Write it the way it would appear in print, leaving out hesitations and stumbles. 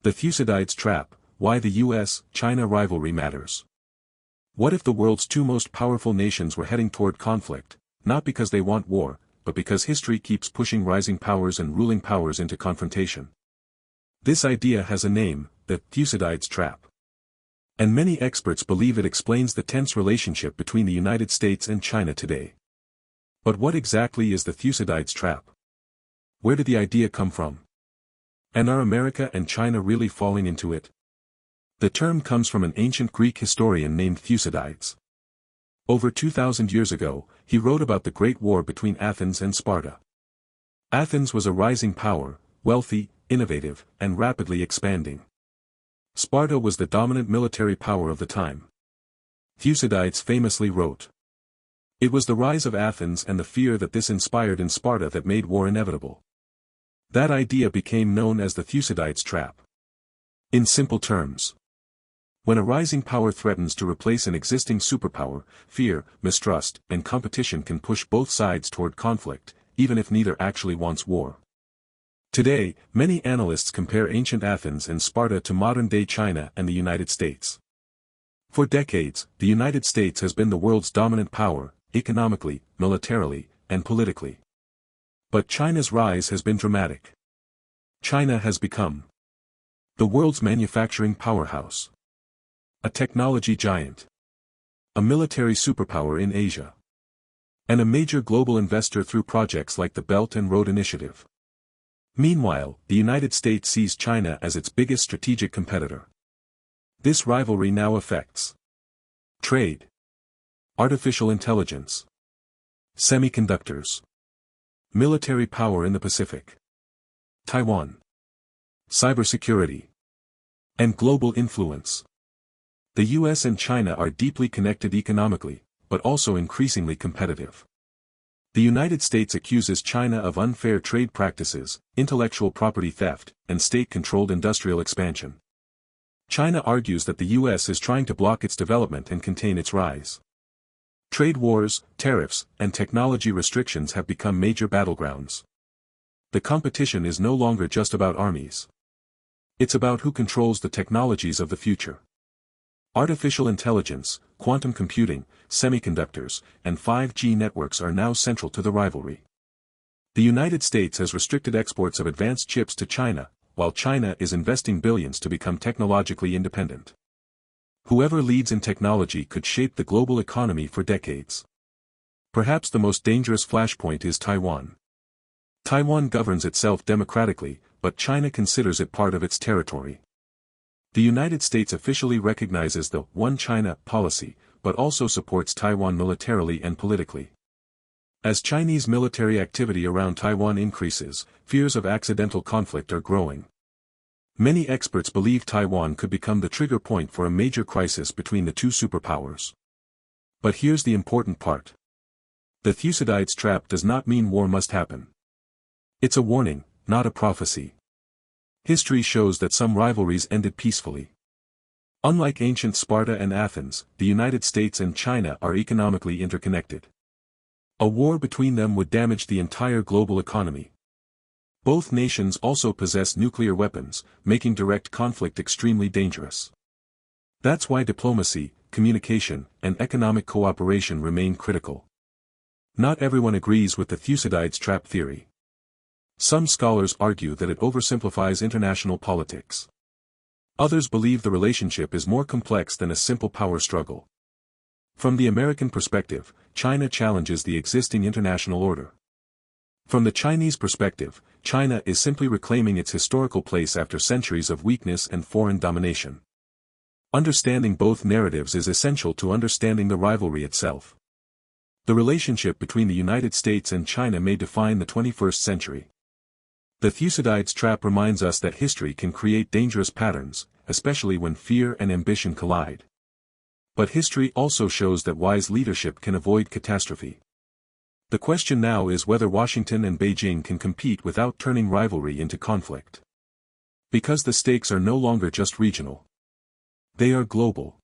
The Thucydides trap: why the US-China rivalry matters. What if the world's two most powerful nations were heading toward conflict, not because they want war, but because history keeps pushing rising powers and ruling powers into confrontation? This idea has a name: the Thucydides trap. And many experts believe it explains the tense relationship between the United States and China today. But what exactly is the Thucydides trap? Where did the idea come from? And are America and China really falling into it? The term comes from an ancient Greek historian named Thucydides. Over 2,000 years ago, he wrote about the Great War between Athens and Sparta. Athens was a rising power, wealthy, innovative, and rapidly expanding. Sparta was the dominant military power of the time. Thucydides famously wrote, "It was the rise of Athens and the fear that this inspired in Sparta that made war inevitable." That idea became known as the Thucydides trap. In simple terms, when a rising power threatens to replace an existing superpower, fear, mistrust, and competition can push both sides toward conflict, even if neither actually wants war. Today, many analysts compare ancient Athens and Sparta to modern-day China and the United States. For decades, the United States has been the world's dominant power, economically, militarily, and politically. But China's rise has been dramatic. China has become the world's manufacturing powerhouse, a technology giant, a military superpower in Asia, and a major global investor through projects like the Belt and Road Initiative. Meanwhile, the United States sees China as its biggest strategic competitor. This rivalry now affects trade, artificial intelligence, semiconductors, military power in the Pacific, Taiwan, cybersecurity, and global influence. The US and China are deeply connected economically, but also increasingly competitive. The United States accuses China of unfair trade practices, intellectual property theft, and state-controlled industrial expansion. China argues that the US is trying to block its development and contain its rise. Trade wars, tariffs, and technology restrictions have become major battlegrounds. The competition is no longer just about armies. It's about who controls the technologies of the future. Artificial intelligence, quantum computing, semiconductors, and 5G networks are now central to the rivalry. The United States has restricted exports of advanced chips to China, while China is investing billions to become technologically independent. Whoever leads in technology could shape the global economy for decades. Perhaps the most dangerous flashpoint is Taiwan. Taiwan governs itself democratically, but China considers it part of its territory. The United States officially recognizes the One China policy, but also supports Taiwan militarily and politically. As Chinese military activity around Taiwan increases, fears of accidental conflict are growing. Many experts believe Taiwan could become the trigger point for a major crisis between the two superpowers. But here's the important part. The Thucydides trap does not mean war must happen. It's a warning, not a prophecy. History shows that some rivalries ended peacefully. Unlike ancient Sparta and Athens, the United States and China are economically interconnected. A war between them would damage the entire global economy. Both nations also possess nuclear weapons, making direct conflict extremely dangerous. That's why diplomacy, communication, and economic cooperation remain critical. Not everyone agrees with the Thucydides trap theory. Some scholars argue that it oversimplifies international politics. Others believe the relationship is more complex than a simple power struggle. From the American perspective, China challenges the existing international order. From the Chinese perspective, China is simply reclaiming its historical place after centuries of weakness and foreign domination. Understanding both narratives is essential to understanding the rivalry itself. The relationship between the United States and China may define the 21st century. The Thucydides trap reminds us that history can create dangerous patterns, especially when fear and ambition collide. But history also shows that wise leadership can avoid catastrophe. The question now is whether Washington and Beijing can compete without turning rivalry into conflict. Because the stakes are no longer just regional. They are global.